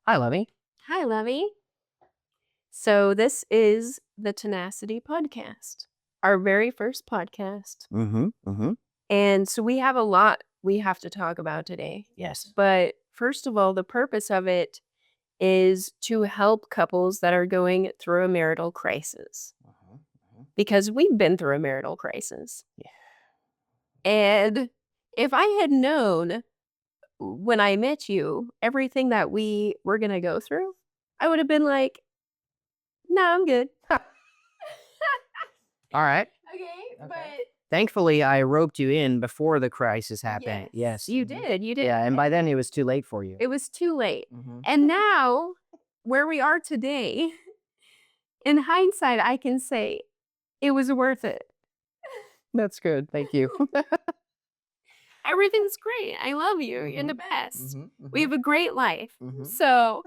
Hi, Lovey. Hi, Lovey. So this is the Tenacity Podcast, our very first podcast. Mm-hmm. And so we have a lot we have to talk about today. Yes. But first of all, the purpose of it is to help couples that are going through a marital crisis because we've been through a marital crisis. Yeah. And if I had known when I met you everything that we were going to go through, I would have been like, no, I'm good. All right. Okay, but Thankfully, I roped you in before the crisis happened. yes, Yes. you did. You did. Yeah, and by then it was too late for you. It was too late. Mm-hmm. And now, where we are today, in hindsight, I can say it was worth it. That's good. Thank you. Everything's great. I love you. You're the best. Mm-hmm. We have a great life. Mhm. So,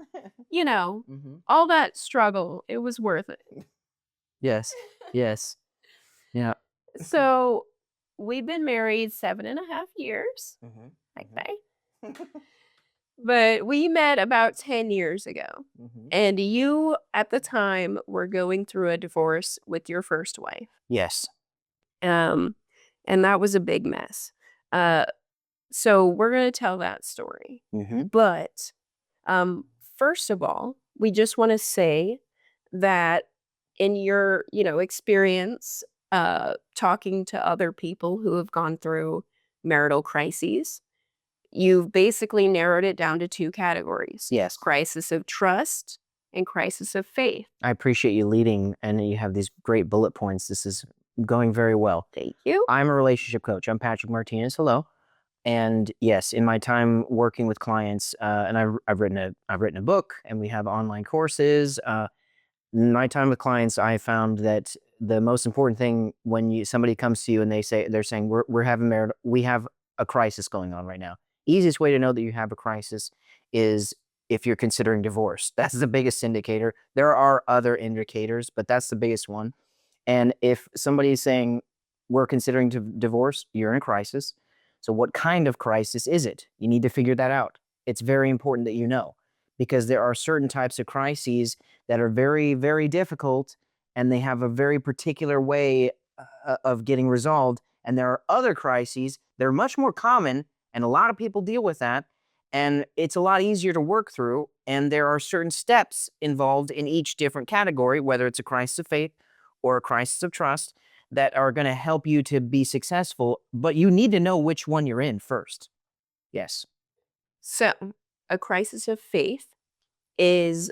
Mm-hmm. all that struggle, it was worth it. Yes. Yes. Yeah. So, we've been married 7.5 years, I say. But we met about 10 years ago. And you, at the time, were going through a divorce with your first wife. Yes. And that was a big mess. So we're going to tell that story. Mm-hmm. But first of all, we just want to say that in your, experience talking to other people who have gone through marital crises, you've basically narrowed it down to two categories. Yes. Crisis of trust and crisis of faith. I appreciate you leading, and you have these great bullet points. This is going very well. Thank you. I'm a relationship coach. I'm Patrick Martinez. Hello. And yes, in my time working with clients, and I've written a book, and we have online courses. In my time with clients, I found that the most important thing when somebody comes to you and they're saying we have a crisis going on right now. Easiest way to know that you have a crisis is if you're considering divorce. That's the biggest indicator. There are other indicators, but that's the biggest one. And if somebody is saying we're considering divorce, you're in a crisis. So what kind of crisis is it? You need to figure that out. It's very important that you know, because there are certain types of crises that are very, very difficult, and they have a very particular way of getting resolved. And there are other crises that are much more common, and a lot of people deal with that, and it's a lot easier to work through. And there are certain steps involved in each different category, whether it's a crisis of faith or a crisis of trust, that are going to help you to be successful, but you need to know which one you're in first. Yes. So, a crisis of faith is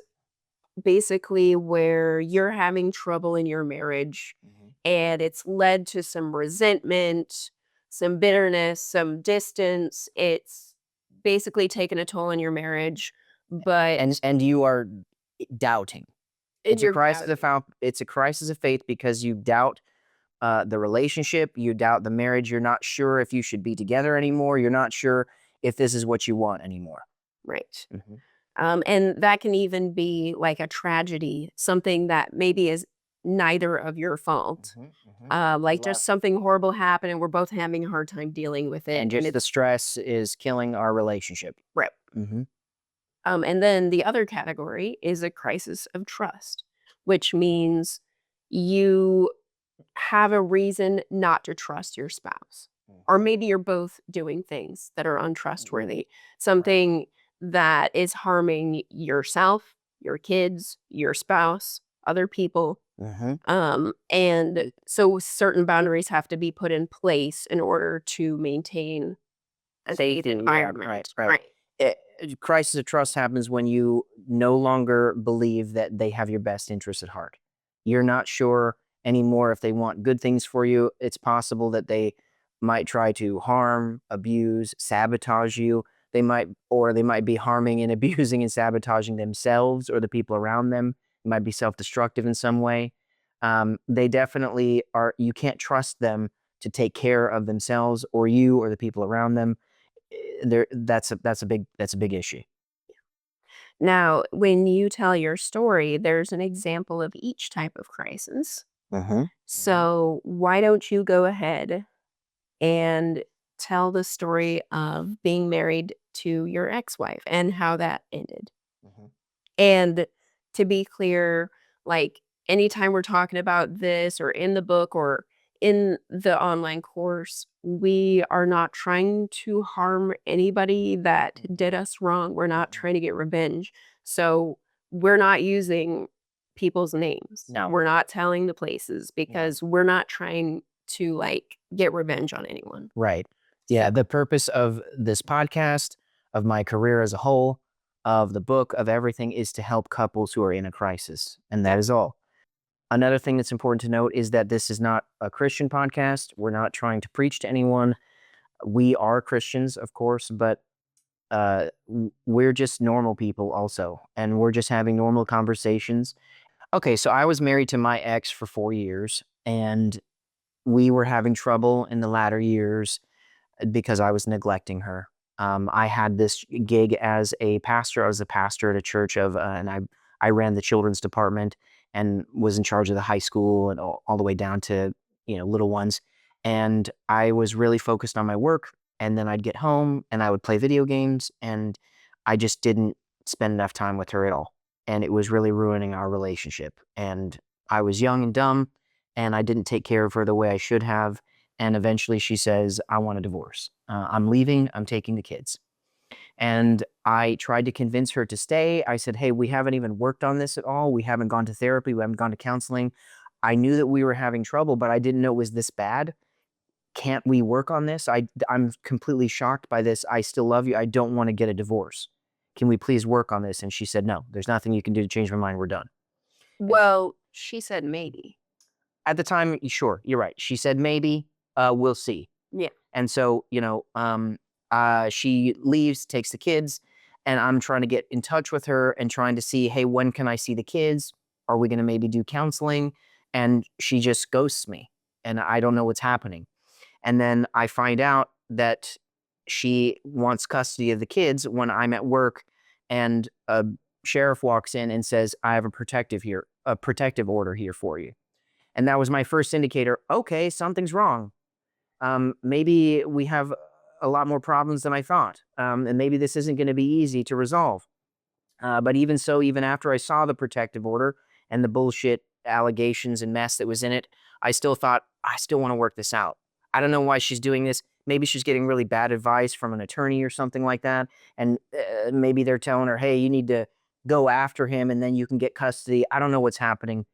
basically where you're having trouble in your marriage and it's led to some resentment, some bitterness, some distance. It's basically taken a toll on your marriage, but And you are doubting. It's a you're crisis doubting. it's a crisis of faith because you doubt the relationship, you doubt the marriage. You're not sure if you should be together anymore. You're not sure if this is what you want anymore. Right. Mhm. And that can even be like a tragedy, something that maybe is neither of your fault. Like just something horrible happened and we're both having a hard time dealing with it. And just the stress is killing our relationship. Right. Mhm. And then the other category is a crisis of trust, which means you have a reason not to trust your spouse. Or maybe you're both doing things that are untrustworthy, something that is harming yourself, your kids, your spouse, other people. And so certain boundaries have to be put in place in order to maintain a safe environment. Right. Crisis of trust happens when you no longer believe that they have your best interests at heart. You're not sure anymore if they want good things for you. It's possible that they might try to harm, abuse, sabotage you. They might be harming and abusing and sabotaging themselves or the people around them. It might be self-destructive in some way. They definitely are. You can't trust them to take care of themselves or you or the people around them. That's a big issue. Now, when you tell your story, there's an example of each type of crisis. So why don't you go ahead and tell the story of being married to your ex-wife and how that ended? And to be clear, like anytime we're talking about this or in the book or in the online course, we are not trying to harm anybody that did us wrong. We're not trying to get revenge. So we're not using people's names. No. We're not telling the places because we're not trying to like get revenge on anyone. Right. Yeah. So- The purpose of this podcast, of my career as a whole, of the book, of everything is to help couples who are in a crisis. And that is all. Another thing that's important to note is that this is not a Christian podcast. We're not trying to preach to anyone. We are Christians, of course, but we're just normal people also. And we're just having normal conversations. Okay, so I was married to my ex for 4 years, and we were having trouble in the latter years because I was neglecting her. I had this gig as a pastor. I was a pastor at a church and I ran the children's department and was in charge of the high school and all the way down to little ones. And I was really focused on my work. And then I'd get home and I would play video games, and I just didn't spend enough time with her at all. And it was really ruining our relationship. And I was young and dumb, and I didn't take care of her the way I should have. And eventually she says, I want a divorce. I'm leaving. I'm taking the kids. And I tried to convince her to stay. I said, hey, we haven't even worked on this at all. We haven't gone to therapy. We haven't gone to counseling. I knew that we were having trouble, but I didn't know it was this bad. Can't we work on this? I'm completely shocked by this. I still love you. I don't want to get a divorce. Can we please work on this? And she said, no, there's nothing you can do to change my mind. We're done. Well, she said maybe. At the time, sure, you're right. She said, maybe, we'll see. Yeah. And so, she leaves, takes the kids, and I'm trying to get in touch with her and trying to see, hey, when can I see the kids? Are we going to maybe do counseling? And she just ghosts me, and I don't know what's happening. And then I find out that she wants custody of the kids when I'm at work, and a sheriff walks in and says, I have a protective order here for you. And that was my first indicator. Okay, something's wrong. Maybe we have a lot more problems than I thought. And maybe this isn't going to be easy to resolve. But even so, even after I saw the protective order and the bullshit allegations and mess that was in it, I still thought, I still want to work this out. I don't know why she's doing this. Maybe she's getting really bad advice from an attorney or something like that. And maybe they're telling her, hey, you need to go after him and then you can get custody. I don't know what's happening,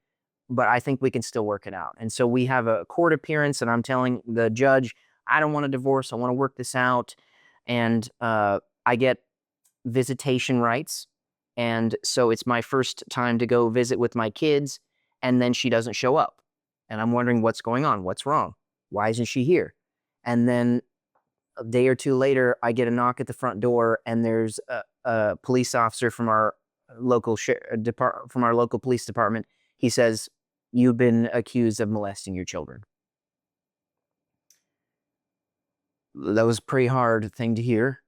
but I think we can still work it out. And so we have a court appearance, and I'm telling the judge, I don't want a divorce. I want to work this out. And I get visitation rights. And so it's my first time to go visit with my kids. And then she doesn't show up. And I'm wondering what's going on. What's wrong? Why isn't she here? And then a day or two later, I get a knock at the front door, and there's a police officer from our local police department. He says, you've been accused of molesting your children. That was a pretty hard thing to hear,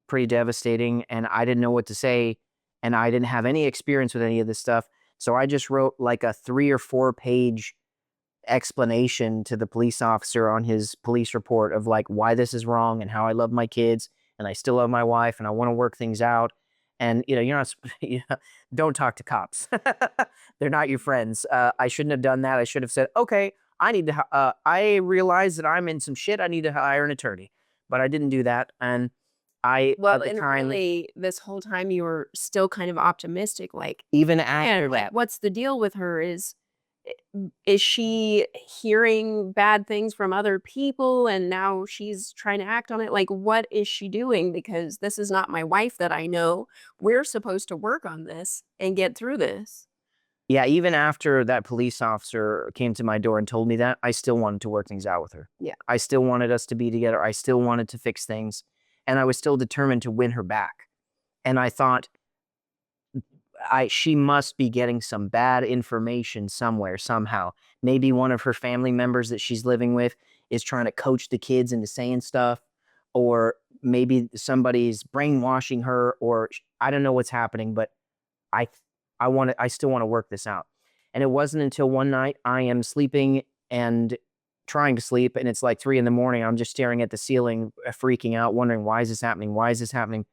pretty devastating, and I didn't know what to say, and I didn't have any experience with any of this stuff, so I just wrote like a 3 or 4 page explanation to the police officer on his police report of like why this is wrong and how I love my kids and I still love my wife and I want to work things out. And you're not, don't talk to cops. They're not your friends. I shouldn't have done that. I should have said, okay, I realize that I'm in some shit. I need to hire an attorney, but I didn't do that. And Well, and really, this whole time you were still kind of optimistic, like, even man, after like, that, what's the deal with her? Is she hearing bad things from other people and now she's trying to act on it? Like, what is she doing? Because this is not my wife that I know. We're supposed to work on this and get through this. yeah, even after that police officer came to my door and told me that, I still wanted to work things out with her. Yeah. I still wanted us to be together. I still wanted to fix things. And I was still determined to win her back. And I thought, she must be getting some bad information somewhere, somehow. Maybe one of her family members that she's living with is trying to coach the kids into saying stuff, or maybe somebody's brainwashing her, or I don't know what's happening, but I still want to work this out. And it wasn't until one night I am sleeping and trying to sleep, and it's like 3 a.m. I'm just staring at the ceiling, freaking out, wondering, why is this happening? Why is this happening?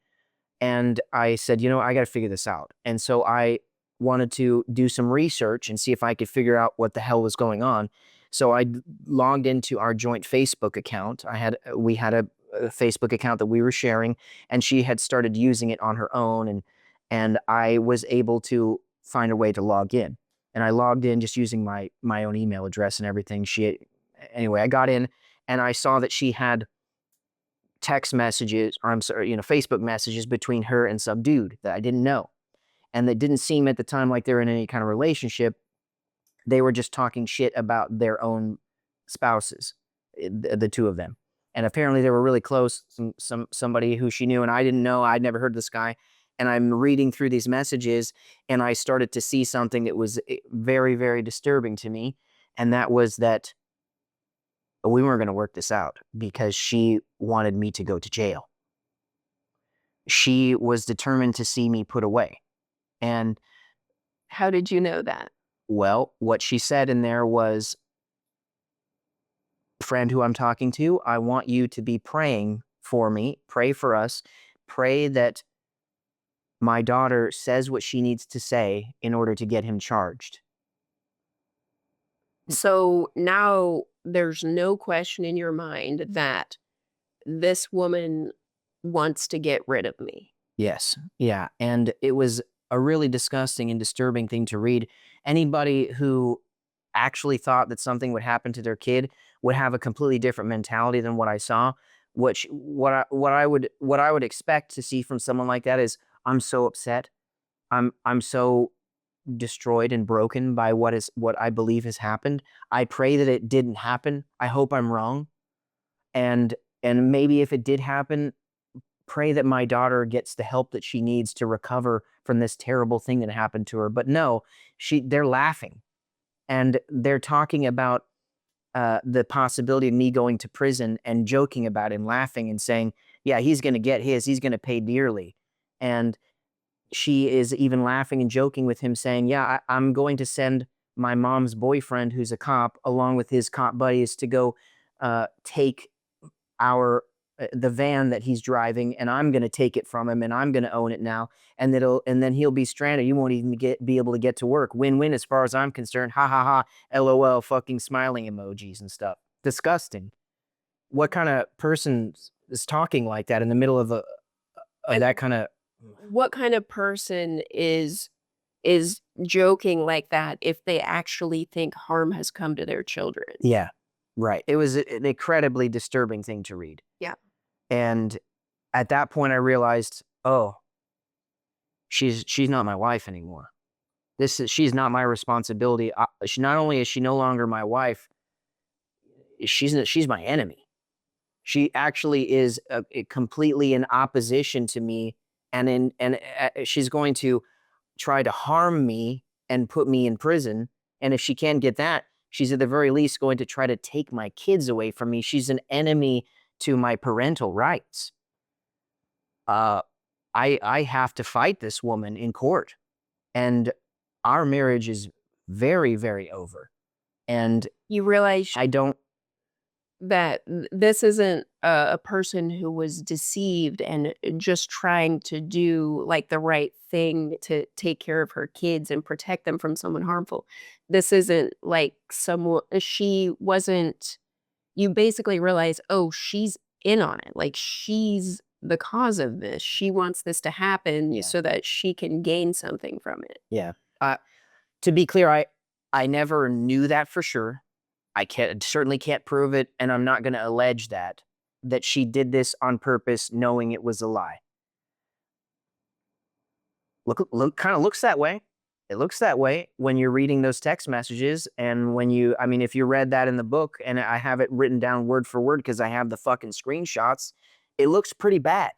And I said, I got to figure this out. And so I wanted to do some research and see if I could figure out what the hell was going on. So I logged into our joint Facebook account. We had a Facebook account that we were sharing, and she had started using it on her own, and I was able to find a way to log in. And I logged in just using my own email address and everything. Anyway, I got in and I saw that she had text messages, or I'm sorry, Facebook messages between her and some dude that I didn't know. And that didn't seem at the time like they were in any kind of relationship. They were just talking shit about their own spouses, the two of them. And apparently they were really close, somebody who she knew and I didn't know. I'd never heard this guy. And I'm reading through these messages and I started to see something that was very, very disturbing to me. And that was that we weren't going to work this out because she wanted me to go to jail. She was determined to see me put away. And How did you know that? well, what she said in there was, friend who I'm talking to, I want you to be praying for me, pray for us, pray that my daughter says what she needs to say in order to get him charged. So now there's no question in your mind that this woman wants to get rid of me. Yes. Yeah. And it was a really disgusting and disturbing thing to read. Anybody who actually thought that something would happen to their kid would have a completely different mentality than what I saw. What I would expect to see from someone like that is, I'm so upset. I'm so destroyed and broken by what I believe has happened. I pray that it didn't happen. I hope I'm wrong. And maybe if it did happen, pray that my daughter gets the help that she needs to recover from this terrible thing that happened to her. But no, they're laughing and they're talking about the possibility of me going to prison and joking about it and laughing and saying, yeah, he's going to get he's going to pay dearly. And she is even laughing and joking with him saying, yeah, I'm going to send my mom's boyfriend, who's a cop, along with his cop buddies to go take the van that he's driving, and I'm going to take it from him and I'm going to own it now. And then he'll be stranded. You won't even be able to get to work. Win-win as far as I'm concerned. Ha ha ha. LOL, fucking smiling emojis and stuff. Disgusting. What kind of person is talking like that in the middle of that kind of... What kind of person is joking like that if they actually think harm has come to their children? Yeah, right. It was an incredibly disturbing thing to read. Yeah. And at that point I realized, oh, she's not my wife anymore. She's not my responsibility. Not only is she no longer my wife, she's my enemy. She actually is completely in opposition to me, and she's going to try to harm me and put me in prison. And if she can't get that, she's at the very least going to try to take my kids away from me. She's an enemy to my parental rights. I have to fight this woman in court, and our marriage is very, very over. And You realize I don't... that this isn't a person who was deceived and just trying to do like the right thing to take care of her kids and protect them from someone harmful. This isn't like someone, she wasn't, you basically realize, oh, she's in on it. Like she's the cause of this. She wants this to happen so that she can gain something from it. Yeah. To be clear, I never knew that for sure. I certainly can't prove it, and I'm not going to allege that she did this on purpose, knowing it was a lie. Kind of looks that way. It looks that way when you're reading those text messages, and if you read that in the book, and I have it written down word for word because I have the fucking screenshots, it looks pretty bad,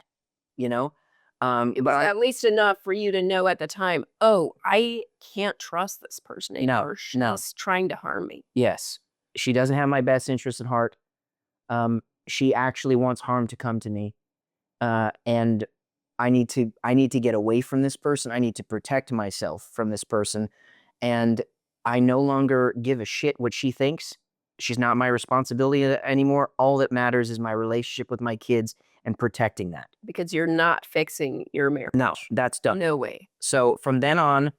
But At least enough for you to know at the time, oh, I can't trust this person anymore. She's trying to harm me. Yes. She doesn't have my best interest at heart. She actually wants harm to come to me. And I need to get away from this person. I need to protect myself from this person. And I no longer give a shit what she thinks. She's not my responsibility anymore. All that matters is my relationship with my kids and protecting that. Because you're not fixing your marriage. No, that's done. No way. So from then on,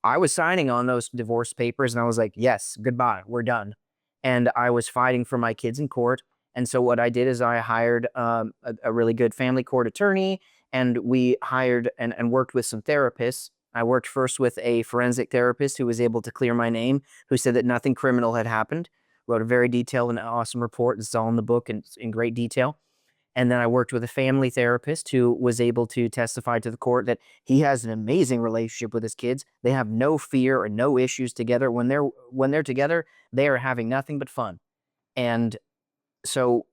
I was signing on those divorce papers and I was like, yes, goodbye, we're done. And I was fighting for my kids in court. And so what I did is I hired a really good family court attorney, and we hired and worked with some therapists. I worked first with a forensic therapist who was able to clear my name, who said that nothing criminal had happened. Wrote a very detailed and awesome report. It's all in the book and in great detail. And then I worked with a family therapist who was able to testify to the court that he has an amazing relationship with his kids. They have no fear or no issues together. When they're together, they are having nothing but fun. And so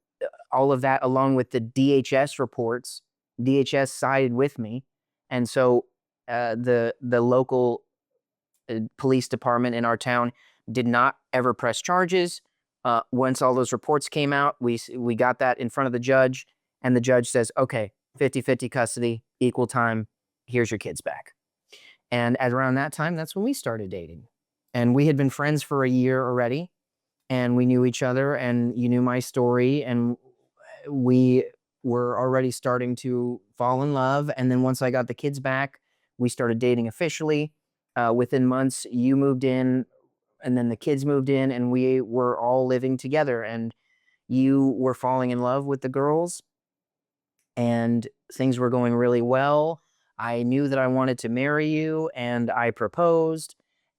all of that, along with the DHS reports, DHS sided with me. And so the local police department in our town did not ever press charges. Once all those reports came out, we got that in front of the judge, and the judge says, okay, 50-50 custody, equal time, here's your kids back. And at around that time, that's when we started dating. And we had been friends for a year already, and we knew each other, and you knew my story, and we were already starting to fall in love. And then once I got the kids back, we started dating officially. Within months, you moved in, and then the kids moved in, and we were all living together, and you were falling in love with the girls, and things were going really well. I knew that I wanted to marry you, and I proposed,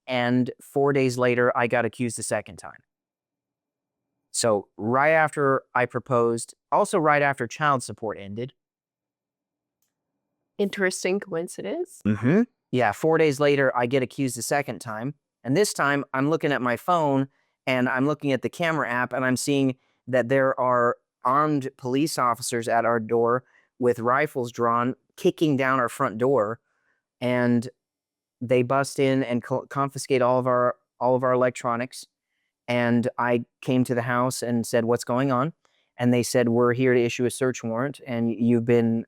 and 4 days later, I got accused a second time. So right after I proposed, also right after child support ended. Interesting coincidence. Mm-hmm. Yeah, 4 days later, I get accused a second time. And this time, I'm looking at my phone, and I'm looking at the camera app, and I'm seeing that there are armed police officers at our door with rifles drawn, kicking down our front door, and they bust in and confiscate all of our electronics. And I came to the house and said, "What's going on?" And they said, "We're here to issue a search warrant, and you've been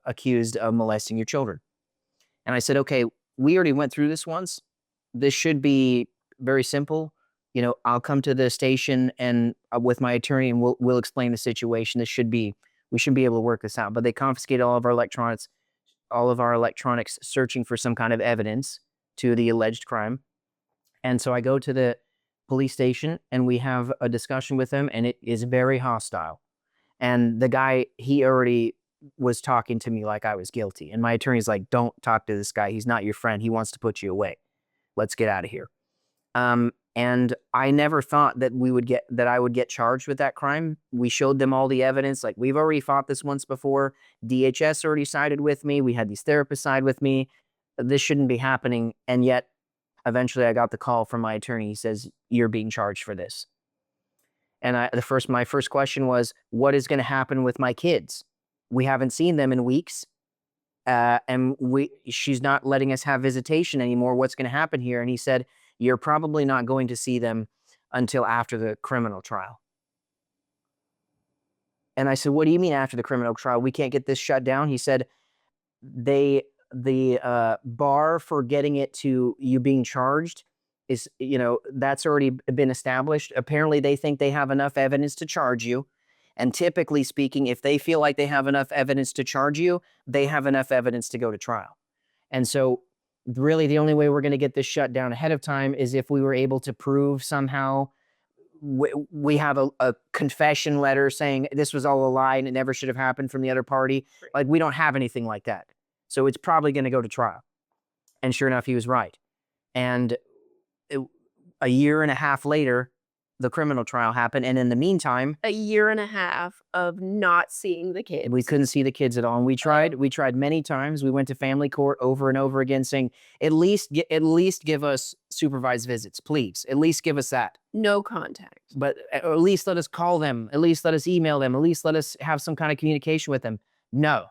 accused of molesting your children." And I said, "Okay, we already went through this once. This should be very simple. You know, I'll come to the station and with my attorney, and we'll explain the situation. We should be able to work this out." But they confiscated all of our electronics, searching for some kind of evidence to the alleged crime. And so I go to the police station, and we have a discussion with them, and it is very hostile. And the guy, he already was talking to me like I was guilty. And my attorney's like, "Don't talk to this guy. He's not your friend. He wants to put you away. Let's get out of here." And I never thought that I would get charged with that crime. We showed them all the evidence. Like, we've already fought this once before. DHS already sided with me. We had these therapists side with me. This shouldn't be happening. And yet, eventually I got the call from my attorney. He says, "You're being charged for this." And my first question was, what is going to happen with my kids? We haven't seen them in weeks. And she's not letting us have visitation anymore. What's going to happen here? And he said, "You're probably not going to see them until after the criminal trial." And I said, "What do you mean after the criminal trial? We can't get this shut down?" He said, the bar for getting it to you being charged is, that's already been established. Apparently, they think they have enough evidence to charge you. And typically speaking, if they feel like they have enough evidence to charge you, they have enough evidence to go to trial. And so really the only way we're going to get this shut down ahead of time is if we were able to prove somehow we have a confession letter saying this was all a lie and it never should have happened from the other party. Like, we don't have anything like that. So it's probably going to go to trial. And sure enough, he was right. And a year and a half later, the criminal trial happened. And in the meantime, A year and a half of not seeing the kids. we couldn't see the kids at all. And we tried many times. We went to family court over and over again saying, at least give us supervised visits, please. At least give us that. No contact. But at least let us call them. At least let us email them. At least let us have some kind of communication with them. No.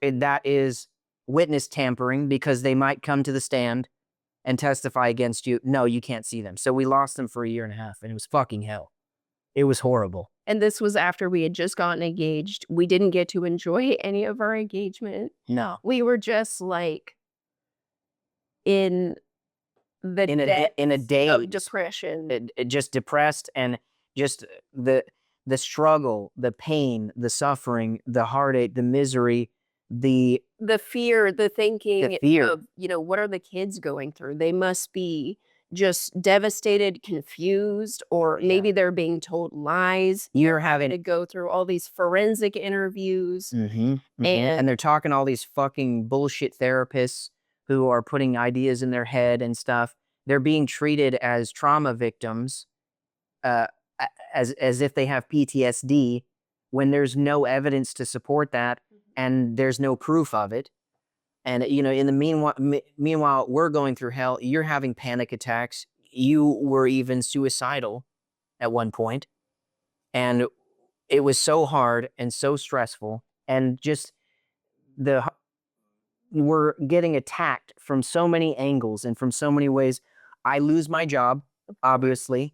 That is witness tampering, because they might come to the stand and testify against you. No, you can't see them. So we lost them for a year and a half, and it was fucking hell. It was horrible. And this was after we had just gotten engaged. We didn't get to enjoy any of our engagement. No. We were just like in a daze of depression. Just depressed, and just the the struggle, the pain, the suffering, the heartache, the misery, the fear, the thinking fear. of, what are the kids going through? They must be just devastated, confused, or Yeah. maybe they're being told lies. You're having to having go through all these forensic interviews. and they're talking to all these fucking bullshit therapists who are putting ideas in their head and stuff. They're being treated as trauma victims, as if they have PTSD, when there's no evidence to support that, and there's no proof of it. And in the meanwhile, we're going through hell. You're having panic attacks. You were even suicidal at one point, and it was so hard and so stressful, and just we're getting attacked from so many angles and from so many ways. I lose my job, obviously,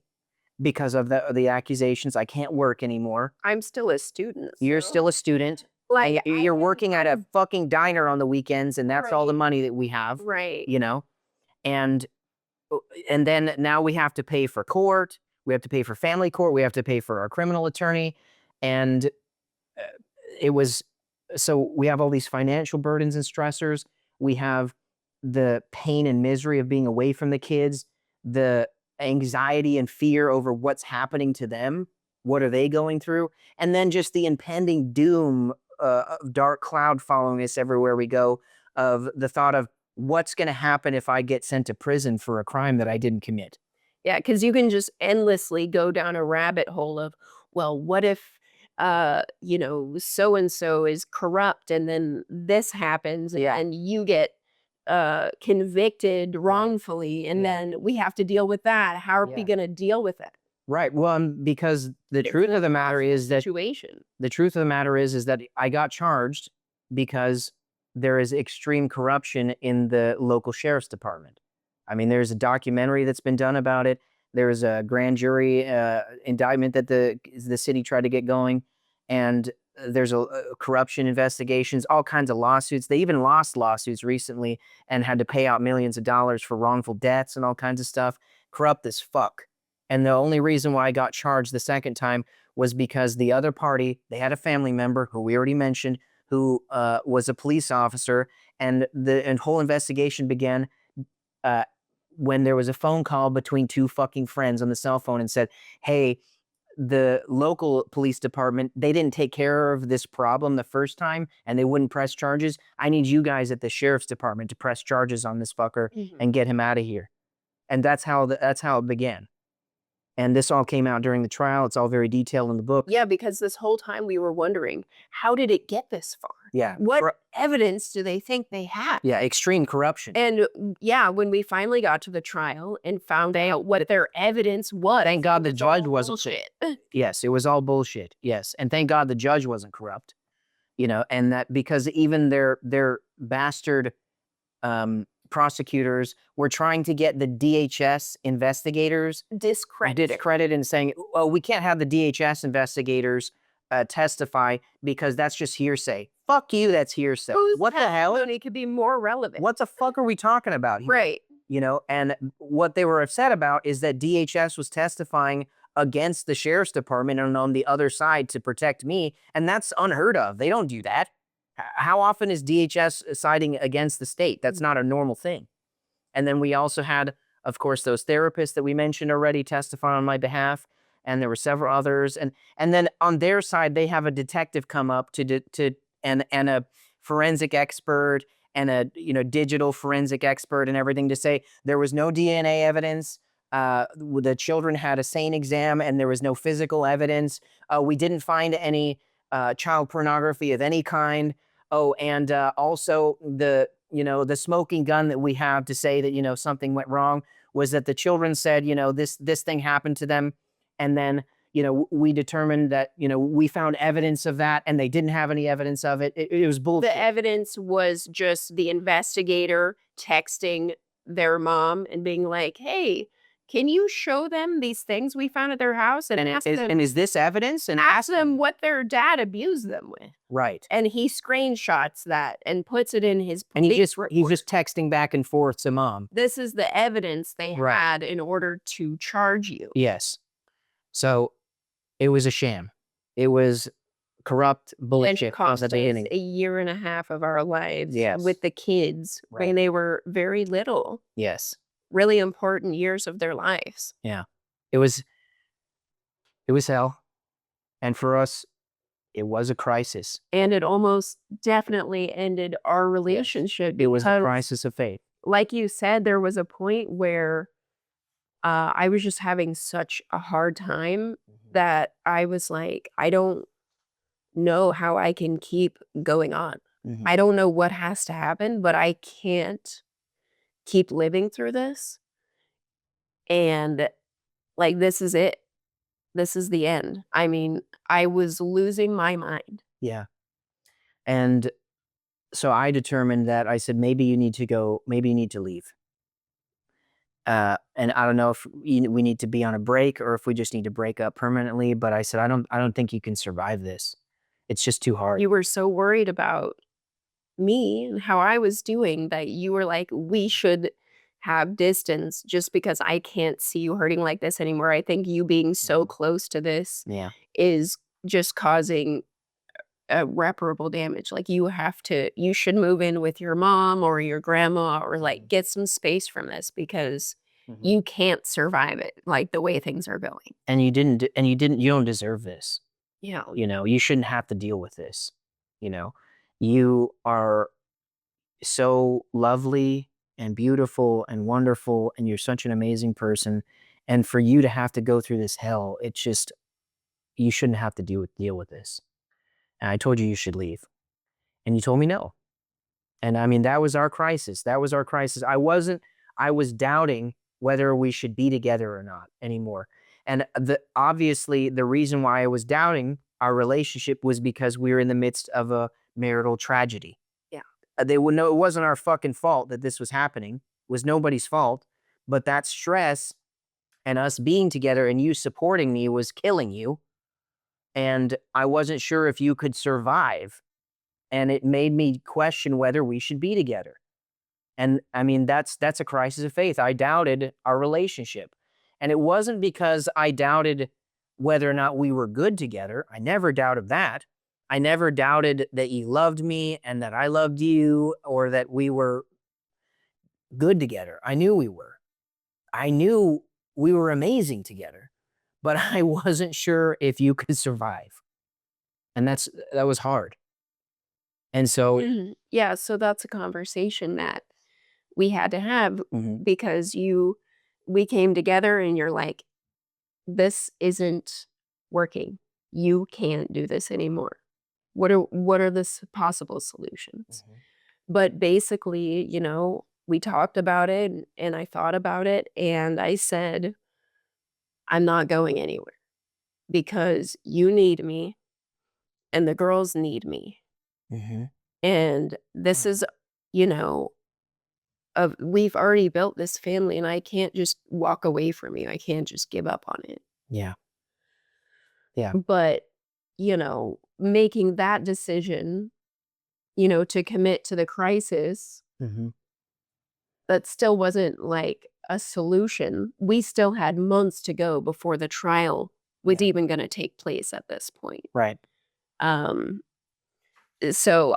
because of the accusations. I can't work anymore. I'm still a student. You're so, still a student. like, And you're working at a fucking diner on the weekends, and that's all the Right. money that we have, right. And then now we have to pay for court. We have to pay for family court. We have to pay for our criminal attorney. And it was, so we have all these financial burdens and stressors. We have the pain and misery of being away from the kids, the anxiety and fear over what's happening to them. What are they going through? And then just the impending doom of dark cloud following us everywhere we go, of the thought of what's going to happen if I get sent to prison for a crime that I didn't commit. Yeah, because you can just endlessly go down a rabbit hole of, well, what if, so and so is corrupt, and then this happens, and you get convicted wrongfully, and then we have to deal with that. How are we going to deal with it? Right. Well, because the truth of the matter is that I got charged because there is extreme corruption in the local sheriff's department. I mean, there's a documentary that's been done about it. There's a grand jury indictment that the city tried to get going, and there's a corruption investigations, all kinds of lawsuits. They even lost lawsuits recently and had to pay out millions of dollars for wrongful deaths and all kinds of stuff. Corrupt as fuck. And the only reason why I got charged the second time was because the other party, they had a family member who we already mentioned, who was a police officer, and the whole investigation began when there was a phone call between two fucking friends on the cell phone and said, hey, the local police department, they didn't take care of this problem the first time and they wouldn't press charges. I need you guys at the sheriff's department to press charges on this fucker and get him out of here. And that's how it began. And this all came out during the trial. It's all very detailed in the book. Yeah, because this whole time we were wondering, how did it get this far? Yeah. What evidence do they think they had? Yeah, extreme corruption. And when we finally got to the trial and found out what their evidence was. Thank God the judge wasn't. Bullshit. Yes, it was all bullshit. Yes. And thank God the judge wasn't corrupt. And that because even their bastard prosecutors were trying to get the DHS investigators discredited and saying, oh, we can't have the DHS investigators testify because that's just hearsay. Fuck you, that's hearsay. What the hell? It could be more relevant. What the fuck are we talking about here? Right. And what they were upset about is that DHS was testifying against the sheriff's department and on the other side to protect me, and that's unheard of. They don't do that. How often is DHS siding against the state? That's not a normal thing. And then we also had, of course, those therapists that we mentioned already testify on my behalf, and there were several others. And then on their side, they have a detective come up and a forensic expert and a digital forensic expert and everything to say there was no DNA evidence. The children had a sane exam and there was no physical evidence. We didn't find any child pornography of any kind. Oh, and also the smoking gun that we have to say that, something went wrong was that the children said, this thing happened to them. And then, we determined that, we found evidence of that and they didn't have any evidence of it. It was bullshit. The evidence was just the investigator texting their mom and being like, hey, can you show them these things we found at their house? And is this evidence? And ask them what their dad abused them with. Right. And he screenshots that and puts it in his and he's just texting back and forth to mom. This is the evidence they had in order to charge you. Yes. So it was a sham. It was corrupt And bullshit from cost the us beginning. a year and a half of our lives Yes. with the kids when Right. they were very little. Yes. Really important years of their lives. Yeah. It was hell. And for us, it was a crisis. And it almost definitely ended our relationship It was a because, crisis of faith. like you said, there was a point where I was just having such a hard time that I was like, I don't know how I can keep going on. I don't know what has to happen, but I can't keep living through this. And like, this is it. This is the end. I mean, I was losing my mind. Yeah. And so I determined that I said, maybe you need to go, maybe you need to leave. And I don't know if we need to be on a break or if we just need to break up permanently. But I said, I don't think you can survive this. It's just too hard. You were so worried about me and how I was doing that you were like, we should have distance just because I can't see you hurting like this anymore. I think you being so close to this Yeah. is just causing irreparable damage. Like you should move in with your mom or your grandma or like get some space from this because you can't survive it like the way things are going. And you don't deserve this. Yeah. You shouldn't have to deal with this. You are so lovely and beautiful and wonderful, and you're such an amazing person. And for you to have to go through this hell, it's just, you shouldn't have to deal with this. And I told you should leave. And you told me no. And I mean, that was our crisis. That was our crisis. I was doubting whether we should be together or not anymore. And obviously the reason why I was doubting our relationship was because we were in the midst of a marital tragedy. Yeah. They would know it wasn't our fucking fault that this was happening. It was nobody's fault. But that stress and us being together and you supporting me was killing you. And I wasn't sure if you could survive. And it made me question whether we should be together. And I mean, that's a crisis of faith. I doubted our relationship. And it wasn't because I doubted whether or not we were good together. I never doubted that. I never doubted that you loved me and that I loved you or that we were good together. I knew we were. I knew we were amazing together, but I wasn't sure if you could survive. And that was hard. And so, Yeah, so that's a conversation that we had to have because we came together and you're like, this isn't working. You can't do this anymore. What are the possible solutions? But basically, we talked about it and I thought about it and I said, I'm not going anywhere because you need me and the girls need me. And this is, we've already built this family and I can't just walk away from you. I can't just give up on it. yeah. Yeah. But, making that decision, to commit to the crisis, that still wasn't like a solution. We still had months to go before the trial was even going to take place at this point. Right. So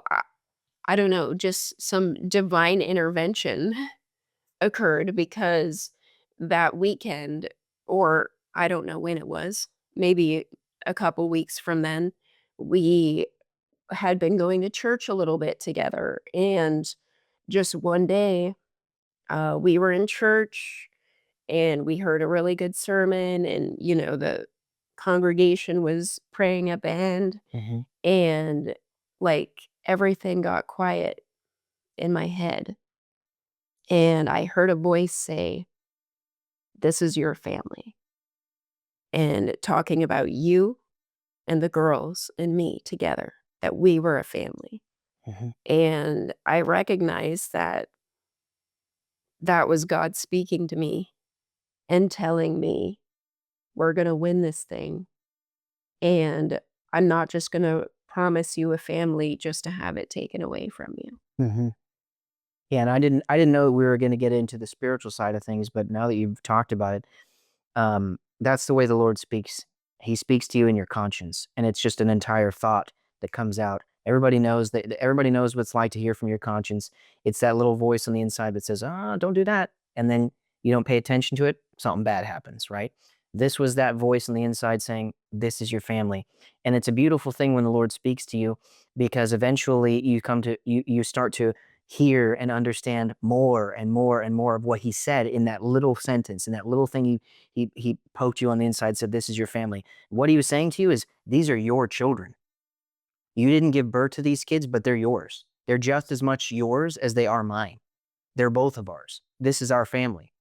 I don't know, just some divine intervention occurred because that weekend, or I don't know when it was, maybe a couple weeks from then, we had been going to church a little bit together. And just one day, we were in church and we heard a really good sermon, and, the congregation was praying at the end, and like everything got quiet in my head. And I heard a voice say, this is your family. And talking about you and the girls and me together, that we were a family. And I recognized that that was God speaking to me and telling me, we're going to win this thing. And I'm not just going to promise you a family just to have it taken away from you. Yeah, and I didn't know that we were going to get into the spiritual side of things, but now that you've talked about it, that's the way the Lord speaks. He speaks to you in your conscience, and it's just an entire thought that comes out. Everybody knows what it's like to hear from your conscience. It's that little voice on the inside that says, "Ah, don't do that." And then you don't pay attention to it, something bad happens, right? This was that voice on the inside saying, "This is your family." And it's a beautiful thing when the Lord speaks to you, because eventually you start to hear and understand more and more and more of what he said in that little sentence, in that little thing he poked you on the inside, said, "This is your family." What he was saying to you is, these are your children. You didn't give birth to these kids, but they're yours. They're just as much yours as they are mine. They're both of ours. This is our family.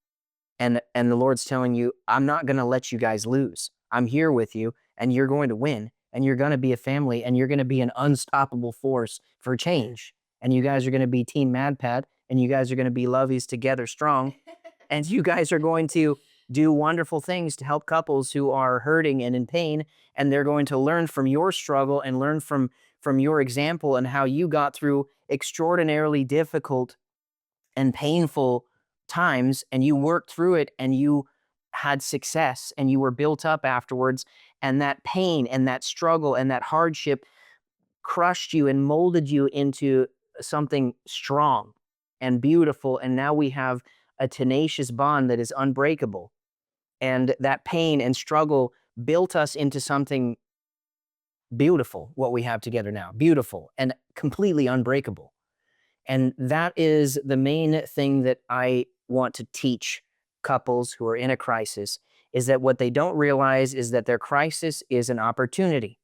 And the Lord's telling you, I'm not going to let you guys lose. I'm here with you, and you're going to win, and you're going to be a family, and you're going to be an unstoppable force for change. And you guys are going to be Team MadPat, and you guys are going to be lovies together strong, and you guys are going to do wonderful things to help couples who are hurting and in pain, and they're going to learn from your struggle and learn from your example and how you got through extraordinarily difficult and painful times, and you worked through it, and you had success, and you were built up afterwards, and that pain and that struggle and that hardship crushed you and molded you into something strong and beautiful, and now we have a tenacious bond that is unbreakable. And that pain and struggle built us into something beautiful, what we have together now, beautiful and completely unbreakable. And that is the main thing that I want to teach couples who are in a crisis, is that what they don't realize is that their crisis is an opportunity.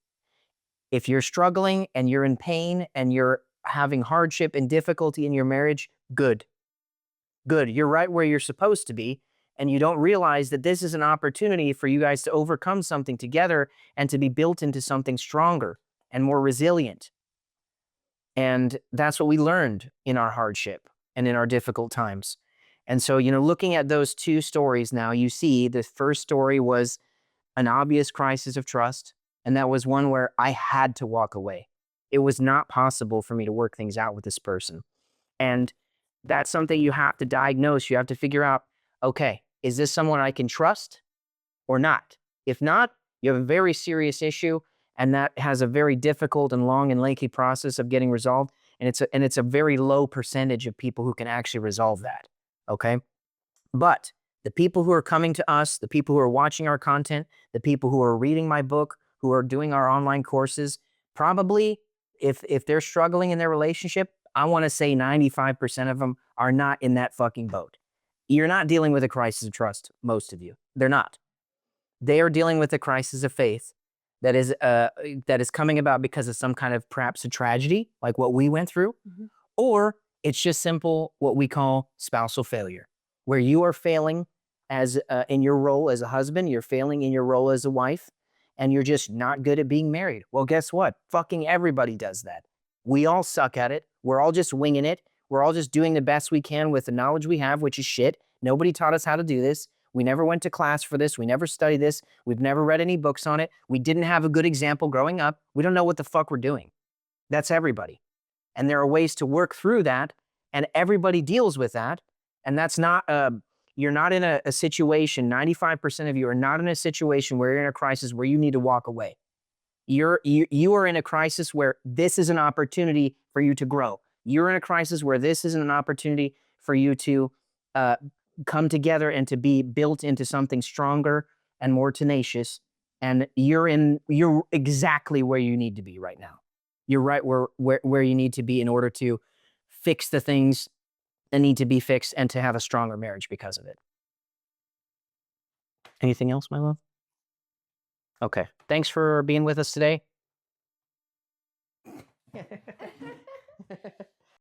If you're struggling and you're in pain and you're having hardship and difficulty in your marriage, good. Good. You're right where you're supposed to be. And you don't realize that this is an opportunity for you guys to overcome something together and to be built into something stronger and more resilient. And that's what we learned in our hardship and in our difficult times. And so, looking at those two stories now, you see the first story was an obvious crisis of trust. And that was one where I had to walk away. It was not possible for me to work things out with this person. And that's something you have to diagnose. You have to figure out, okay, is this someone I can trust or not? If not, you have a very serious issue, and that has a very difficult and long and lengthy process of getting resolved. And it's a very low percentage of people who can actually resolve that. Okay. But the people who are coming to us, the people who are watching our content, the people who are reading my book, who are doing our online courses, probably if they're struggling in their relationship, I want to say 95% of them are not in that fucking boat. You're not dealing with a crisis of trust, most of you. They're not. They are dealing with a crisis of faith that is coming about because of some kind of perhaps a tragedy, like what we went through, or it's just simple what we call spousal failure, where you are failing as in your role as a husband, you're failing in your role as a wife, and you're just not good at being married. Well, guess what? Fucking everybody does that. We all suck at it. We're all just winging it. We're all just doing the best we can with the knowledge we have, which is shit. Nobody taught us how to do this. We never went to class for this. We never studied this. We've never read any books on it. We didn't have a good example growing up. We don't know what the fuck we're doing. That's everybody. And there are ways to work through that, and everybody deals with that. And that's not, you're not in a situation, 95% of you are not in a situation where you're in a crisis where you need to walk away. You are in a crisis where this is an opportunity for you to grow. You're in a crisis where this isn't an opportunity for you to come together and to be built into something stronger and more tenacious. And you're exactly where you need to be right now. You're right where you need to be in order to fix the things that need to be fixed and to have a stronger marriage because of it. Anything else, my love? Okay. Thanks for being with us today.